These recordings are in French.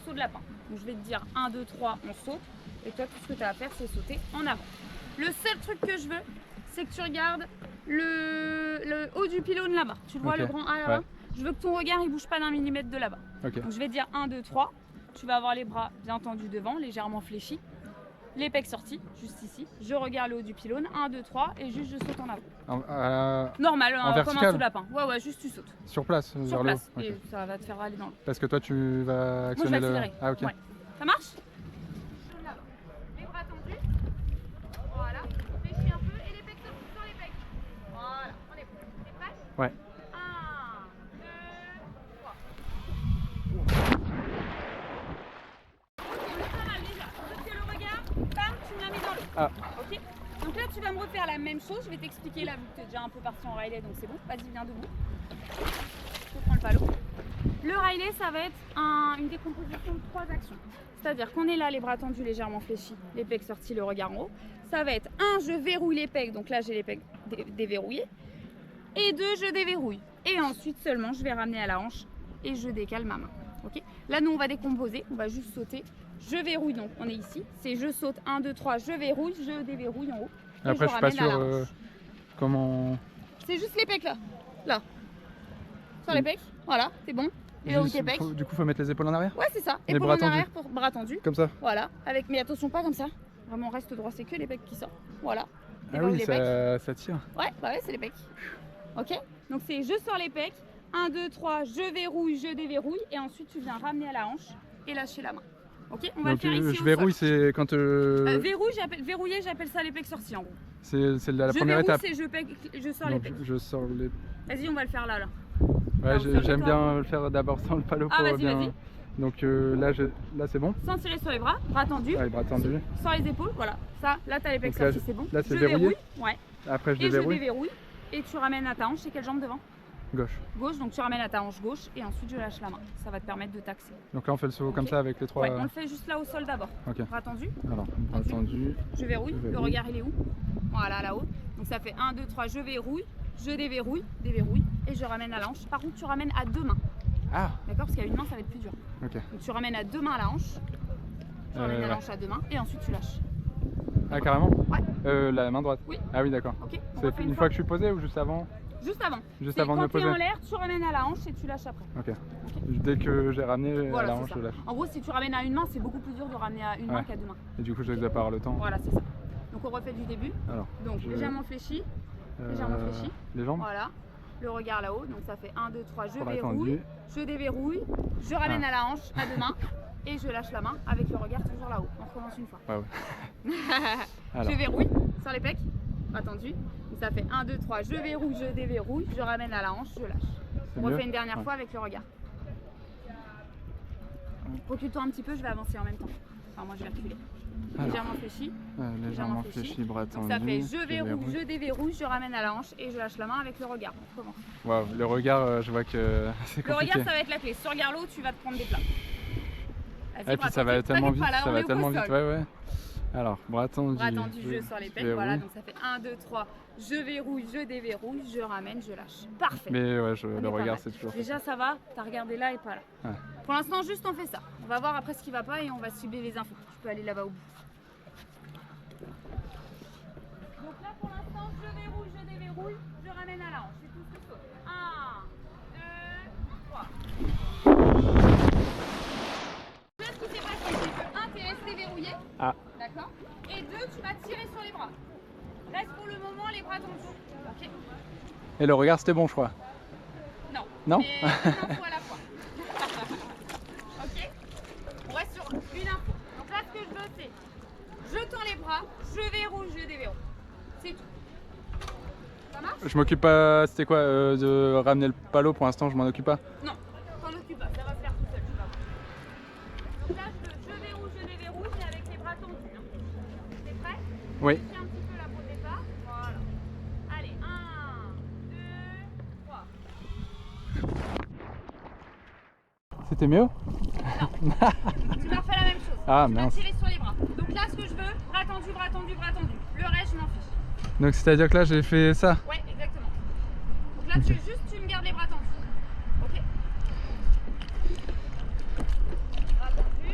saut de lapin. Donc je vais te dire 1, 2, 3, on saute. Et toi, tout ce que tu as à faire, c'est sauter en avant. Le seul truc que je veux, c'est que tu regardes le haut du pylône là-bas. Tu le vois, le grand A là-bas. Je veux que ton regard il bouge pas d'un millimètre de là-bas. Donc je vais te dire 1, 2, 3. Tu vas avoir les bras bien tendus devant, légèrement fléchis. Les pecs sortis, juste ici. Je regarde le haut du pylône. 1, 2, 3. Et juste je saute en avant. Normal, comme un saut de lapin. Ouais, juste tu sautes. Sur place, sur place. Et ça va te faire aller dans l'eau. Parce que toi, tu vas actionner le... Ah, ok. Ouais. Ça marche? Les bras tendus. Voilà. Fléchis un peu. Et les pecs sortis sur les pecs. Voilà. On est prêt. T'es prêt? Ouais. 1, 2, 3. Tu me la mets dans l'eau. Ah. Ok. Donc là tu vas me refaire la même chose. Je vais t'expliquer là vu que tu es déjà un peu parti en Riley, donc c'est bon. Vas-y, viens debout. Je prends le palot. Le Riley, ça va être une décomposition de 3 actions. C'est-à-dire qu'on est là, les bras tendus, légèrement fléchis, les pecs sortis, le regard en haut. Ça va être 1, je verrouille les pecs, donc là j'ai les pecs déverrouillés. Et 2, je déverrouille. Et ensuite seulement je vais ramener à la hanche et je décale ma main. Okay. Là nous on va décomposer, on va juste sauter. Je verrouille, donc on est ici, c'est je saute 1, 2, 3, je verrouille, je déverrouille en haut. Et après je suis pas sûr comment... C'est juste les pecs là, là. Sur les pecs, voilà, c'est bon. Et là où tes pecs. Du coup faut mettre les épaules en arrière? Ouais c'est ça, épaules en arrière pour bras tendus. Comme ça? Voilà, mais attention pas comme ça, vraiment reste droit, c'est que les pecs qui sortent, voilà. Ah oui, ça tire. Ouais, c'est les pecs. Ok, donc c'est je sors les pecs, 1, 2, 3, je verrouille, je déverrouille et ensuite tu viens ramener à la hanche et lâcher la main. Ok, on va le faire ici. Je verrouille, c'est quand. Verrouiller, j'appelle ça les pecs sortis en gros. C'est la première étape. C'est je sors les pecs. Je sors les. Vas-y, on va le faire là. Ouais, j'aime bien le faire d'abord sans le palot pour bien. Donc là c'est bon. Sans tirer sur les bras tendus. Ouais, les bras tendus. Sans les épaules, voilà. Ça, là t'as les pecs sortis, c'est bon. Là c'est verrouillé. Ouais. Après je déverrouille. Je déverrouille et tu ramènes à ta hanche. C'est quelle jambe devant? Gauche. Gauche, donc tu ramènes à ta hanche gauche et ensuite je lâche la main. Ça va te permettre de taxer. Donc là on fait le saut comme ça avec les 3. Ouais, on le fait juste là au sol d'abord. Bras tendu. Alors, bras tendu. Je verrouille. Le regard il est où? Voilà, là-haut. Donc ça fait 1, 2, 3, je verrouille, je déverrouille, et je ramène à la hanche. Par contre, tu ramènes à 2 mains. Ah. D'accord, parce qu'à une main ça va être plus dur. Ok. Donc tu ramènes à 2 mains à la hanche. Tu ramènes à la hanche à 2 mains et ensuite tu lâches. Ah carrément? Ouais. La main droite? Oui. Ah oui, d'accord. Ok. C'est une fois que je suis posé ou juste avant? Juste avant. Juste avant de me poser. Quand tu es en l'air, tu ramènes à la hanche et tu lâches après. Ok. Dès que j'ai ramené à la hanche, je lâche. En gros, si tu ramènes à une main, c'est beaucoup plus dur de ramener à une main qu'à 2 mains. Et du coup, je vais pas avoir le temps. Voilà, c'est ça. Donc on refait du début. Alors, donc légèrement fléchi. Légèrement fléchi. Les jambes? Voilà. Le regard là-haut. Donc ça fait 1, 2, 3, je verrouille. Je déverrouille. Je ramène à la hanche à 2 mains. Et je lâche la main avec le regard toujours là-haut. On recommence une fois. Je verrouille sur les pecs. Attendu. Donc ça fait 1, 2, 3, je verrouille, je déverrouille, je ramène à la hanche, je lâche. On refait une dernière fois avec le regard. Recule-toi un petit peu, je vais avancer en même temps. Enfin, moi je vais reculer. Légèrement fléchi. Légèrement fléchi, bras tendu. Ça fait je verrouille, je déverrouille, je ramène à la hanche et je lâche la main avec le regard. On recommence. Waouh, le regard, je vois que c'est compliqué. Le regard, ça va être la clé. Si tu regardes l'eau, tu vas te prendre des plats. Et puis ça va tellement vite, ouais. Alors, bras tendu, je sors les pecs, voilà, donc ça fait 1, 2, 3, je verrouille, je déverrouille, je ramène, je lâche. Parfait. Mais ouais, le regard c'est toujours... Déjà ça va, t'as regardé là et pas là. Ouais. Pour l'instant, juste on fait ça. On va voir après ce qui va pas et on va cibler les infos. Tu peux aller là-bas au bout. Donc là pour l'instant, je verrouille, je déverrouille, je ramène à la hanche. C'est tout ce que je saute. 1, 2, 3. Là, ce qui s'est passé, c'est que 1, t'es resté verrouillé. Ah. D'accord. Et 2, tu vas tirer sur les bras. Reste pour le moment les bras tendus. Ok. Et le regard c'était bon, je crois. Non. Non. Mais une info à la fois. Ok. On reste sur une info. Donc là, ce que je veux, c'est je tends les bras, je verrouille, je déverrouille. C'est tout. Ça marche? Je m'occupe pas. C'était quoi de ramener le palot pour l'instant? Je m'en occupe pas. Non. T'en occupes pas. Ça va se faire tout seul. Tu vas voir. Donc là, je verrouille, je déverrouille, mais avec les bras tendus. T'es prêt? Oui. Un petit peu là pour le départ. Voilà. Allez, 1, 2, 3. C'était mieux? Non. Tu vas refaire la même chose. Ah, tu mince. vas tirer sur les bras. Donc là, ce que je veux, bras tendu, bras tendu, bras tendu. Le reste, je m'en fiche. Donc c'est-à-dire que là, j'ai fait ça? Ouais, exactement. Donc là, tu me gardes les bras tendus. Ok? Bras tendus.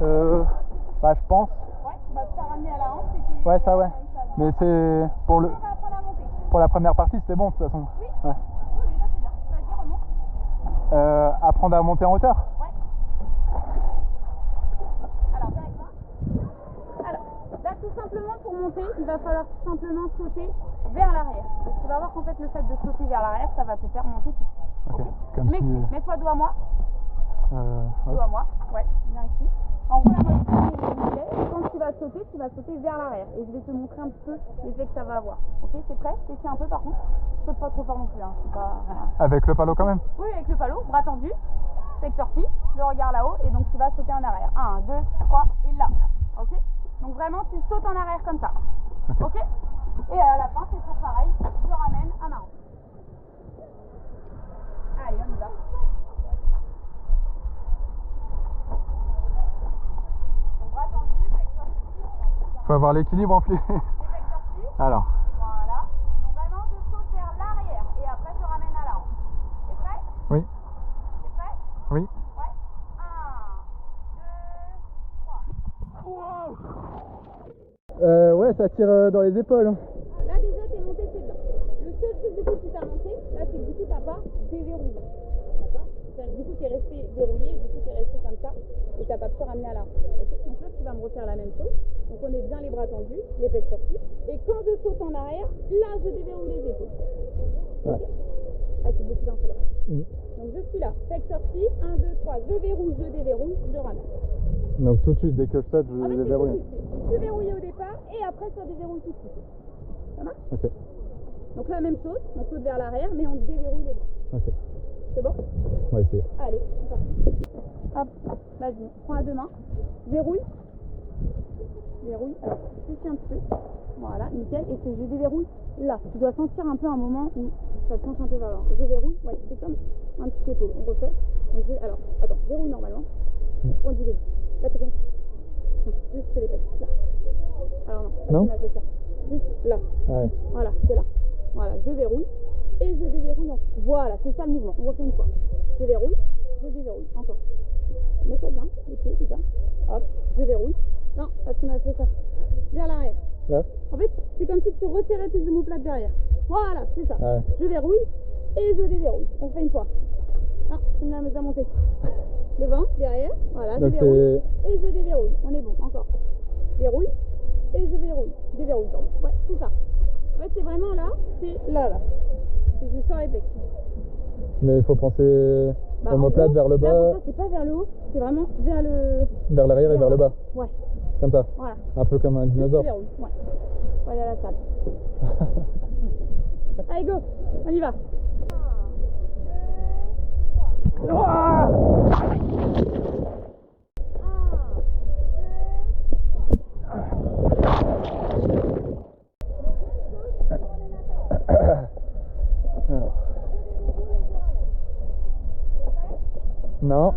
Bah je pense. Ouais, bah ça ramener à la hanche, c'était... Ouais, ça ouais. Mais c'est pour le... On va apprendre à monter. Pour la première partie, c'était bon de toute façon. Oui, Ouais. oui, là c'est bien. Vas-y, remonte. Apprendre à monter en hauteur. Ouais. Alors, viens avec moi. Alors, là tout simplement pour monter, il va falloir tout simplement sauter vers l'arrière. Donc tu vas voir qu'en fait le fait de sauter vers l'arrière, ça va te faire monter tout de suite. Ok. Comme si... Mets-toi dos à moi. ouais. Dos à moi. Ouais, viens ici. En gros, la moitié et quand tu vas sauter vers l'arrière. Et je vais te montrer un petit peu l'effet que ça va avoir. Ok, c'est prêt? T'essaies un peu par contre. Saute pas trop fort non plus. Hein. Pas... Avec le palo quand même? Oui, avec le palo, bras tendu, secteur pli, le regard là-haut, et donc tu vas sauter en arrière. 1, 2, 3, et là. Ok? Donc vraiment, tu sautes en arrière comme ça. Ok? Et à la fin, c'est toujours pareil. Je ramène un arbre. Allez, on y va. Bras tendu, secteur pli. Faut avoir l'équilibre en plus. Secteur pli. Alors. Voilà. Donc vraiment, je saute vers l'arrière et après je ramène à l'avant. T'es prêt? Oui. T'es prêt? Oui. Ouais. 1, 2, 3. Ouais, ça tire dans les épaules. Hein. Là déjà t'es monté, c'est bien. Le seul truc du coup qui t'a monté, là c'est que du coup t'as pas déverrouillé. D'accord? Du coup t'es resté verrouillé, du coup t'es resté comme ça et t'as pas pu ramener à l'arrière. Okay? Donc là tu vas me refaire la même chose. Donc on est bien les bras tendus, les pectoraux. Et quand je saute en arrière, là je déverrouille les épaules. Ouais. Okay? Ah c'est beaucoup d'infos là. Donc je suis là, pectoraux, 1, 2, 3, je verrouille, je déverrouille, je ramène. Donc tout de suite, dès que je saute, je En fait, déverrouille. tu verrouilles au départ et après ça déverrouille tout de suite. Ça marche? Ok. Donc la même chose, on saute vers l'arrière mais on déverrouille les bras. Ok. C'est bon? On va essayer. Allez, c'est parti. Hop, vas-y, prends à deux mains. Verrouille. Verrouille. Alors, fléchis un petit peu. Voilà, nickel. Et c'est je déverrouille là. Tu dois sentir un peu un moment où ça te penche un peu vers l'avant. Je verrouille, ouais, c'est comme un petit épaule. On refait. Donc, alors, attends, verrouille normalement. Point du début. Là, t'es comme ça. Non, juste les pètes. Là. Alors non, tu m'as fait ça. Juste là. Ah ouais. Voilà, c'est là. Voilà, je verrouille et je déverrouille. Voilà, c'est ça le mouvement. On refait une fois. Je verrouille, je déverrouille. Encore. Mets-toi bien. Ok, c'est ça. Hop, je verrouille. Non, là tu m'as fait ça. Vers l'arrière. Là. En fait, c'est comme si tu resserrais tes omoplates derrière. Voilà, c'est ça. Ah ouais. Je verrouille et je déverrouille. On fait une fois. Ah, tu me l'as monté. Devant, derrière. Voilà, je Donc verrouille et je déverrouille. On est bon, encore. Verrouille et je verrouille. Déverrouille, pardon. Ouais, c'est ça. En fait, c'est vraiment là, c'est là. C'est je sors les pecs. Mais il faut penser omoplate vers le bas. Là, c'est pas vers le haut, c'est vraiment vers le... Vers l'arrière et vers le bas. Ouais. Comme ça. Voilà. Un peu comme un dinosaure. Ouais. On va aller à la salle. Allez, go. On y va. 1, 2, 3. Non.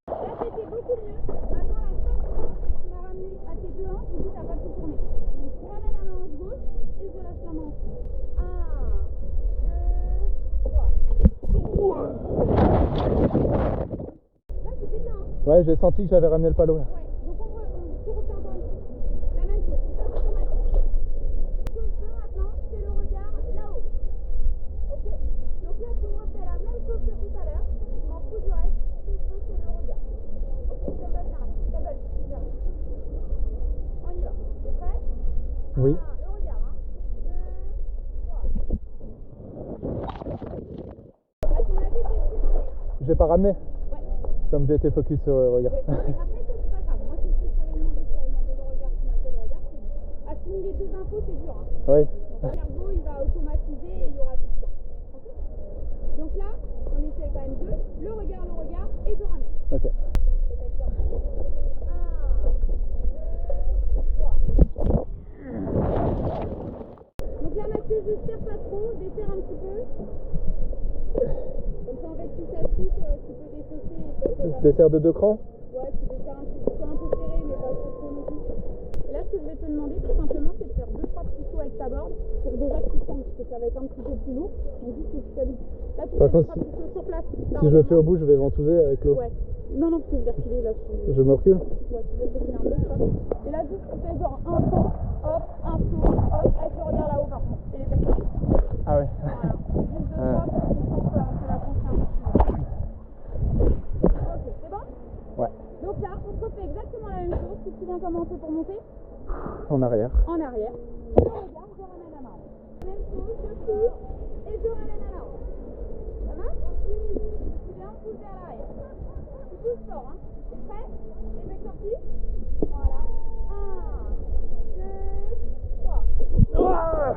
Là c'était beaucoup mieux. Maintenant la seule chose c'est que tu m'as ramené à tes deux hanches, du coup t'as pas pu tourner. Donc tu ramènes la main hanche gauche et je lâche la main hanche gauche. 1, 2, 3. Là c'était bien. Ouais, j'ai senti que j'avais ramené le palo là. Ouais, donc tu refais encore une fois. La même chose, c'est automatique. Ce que je veux maintenant, c'est le regard là-haut. Ok? Donc là tu me refais la même chose que tout à l'heure. Je m'en fous du reste. Ce que je veux, c'est le regard. Ok, double, viens. On y va. T'es prêt? Oui. Le regard, hein. 2, 3. À ton avis, qu'est-ce que tu fais? J'ai pas ramené. Ouais. Comme j'ai été focus sur le regard. Ouais. Après, ça, c'est pas grave. Moi, c'est ce que je t'avais demandé. Je t'avais demandé le regard, tu m'as fait le regard. Assimiler deux infos, c'est dur. Hein. Oui. Donc, le cerveau, il va automatiser et il y aura tout ça. Okay. Donc là, on essaie quand même deux. Le regard, et je ramène. Ok. 1, 2, 3. Donc là, Mathieu, je serre pas trop, desserre un petit peu. Comme ça, en fait, si ça pique, tu peux défausser. Je desserre de 2 crans. Ouais, tu desserres un petit peu, soit un peu serré, mais pas trop non plus. Et là, ce que je vais te demander, tout simplement, c'est de faire 2-3 petits sauts avec ta board pour déjà que tu sens que ça va être un petit peu plus lourd. Donc juste que tu t'habitues. Là, tu Par seras contre, plutôt sur place. Si je le fais au bout, je vais ventouser avec l'eau. Ouais. Non, non, parce que je vais reculer là. Je me recule. Ouais, tu vais reculer un peu, hop. Et là, juste, tu fais genre un saut, hop, un saut, hop, avec le regard là-haut, par contre. Et les personnes. Ah ouais. Voilà. Juste deux fois pour qu'on sente que la conscience. Ok, c'est bon? Ouais. Donc là, on se refait exactement la même chose. Si tu viens commencer pour monter, En arrière. en arrière. Je regarde, je ramène à main. Même chose, je cours et je ramène à la haut. Ça marche? Tu viens, pousse vers l'arrière. Tu pousses fort, hein. T'es prêt? Les mecs sortis? Voilà. 1, 2, 3. Ah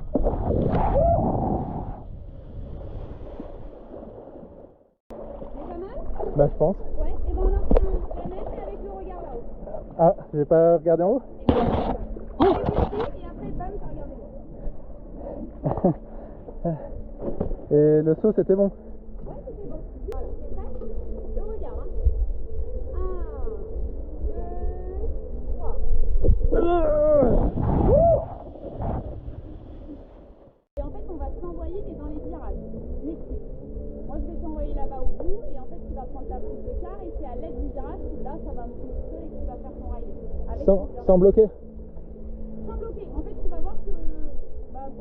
C'est pas mal? bah je pense. Ouais, et ben on en refait la même mais avec le regard là-haut. Ah, j'ai pas regardé en haut? Et après, bam, t'as regardé l'autre. Et le saut c'était bon. Ouais, c'était bon. Voilà, c'est prêt? Le regard, hein. 1, 2, 3. Et en fait, on va s'envoyer mais dans les virages. Métier. Moi, je vais t'envoyer là-bas au bout et en fait, tu vas prendre ta prise de quart et c'est à l'aide du virage que là, ça va monter tout seul et que tu vas faire ton riley. Sans bloquer? Sans bloquer. En fait, tu vas voir que tu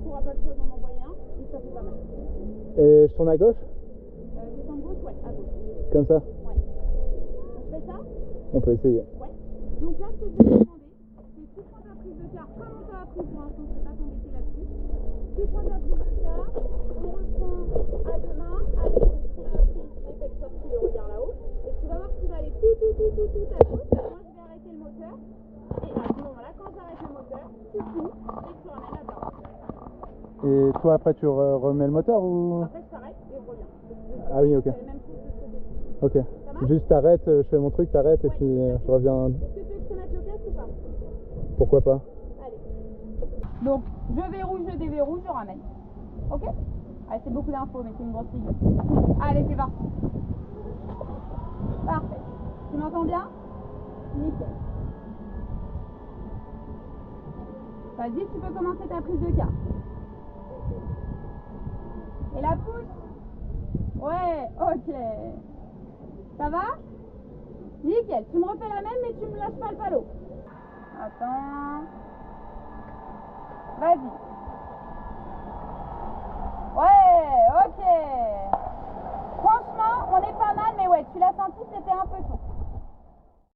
n'auras pas le choix d'en envoyer un et ça fait pas mal. Et je tourne à gauche? Descends de gauche, ouais, à gauche. Comme ça? Ouais. On fait ça? On peut essayer. Ouais. Donc là, ce que je vais te demander, c'est tu prends ta prise de quart comme on t'a appris pour l'instant, je ne vais pas t'embêter là-dessus. Tu prends ta prise de quart, on reprend à deux mains avec ce qu'on a appris, les belles sorties, le regard là-haut. Et tu vas voir que tu vas aller tout à gauche. Moi, je vais arrêter le moteur. Et à ce moment-là, quand j'arrête le moteur, tu cours et tu ramènes à barre. Et toi après tu remets le moteur ou? Après, je t'arrête et je reviens. Ah oui, ok. C'est la même chose de ce côté-ci. Ok. Ça marche? Juste t'arrêtes, je fais mon truc, t'arrêtes et Ouais, puis je reviens. Est-ce que tu veux que je te mette le casque ou pas? Pourquoi pas? Allez. Donc, je verrouille, je déverrouille, je ramène. Ok? Allez, c'est beaucoup d'infos, mais c'est une grosse figure. Allez, c'est parti. Parfait. Tu m'entends bien? Nickel. Vas-y, tu peux commencer ta prise de quart. Et la pousse? Ouais, ok. Ça va? Nickel. Tu me refais la même, mais tu me lâches pas le palot. Attends. Vas-y. Ouais, ok. Franchement, on est pas mal, mais ouais, tu l'as senti, c'était un peu tôt.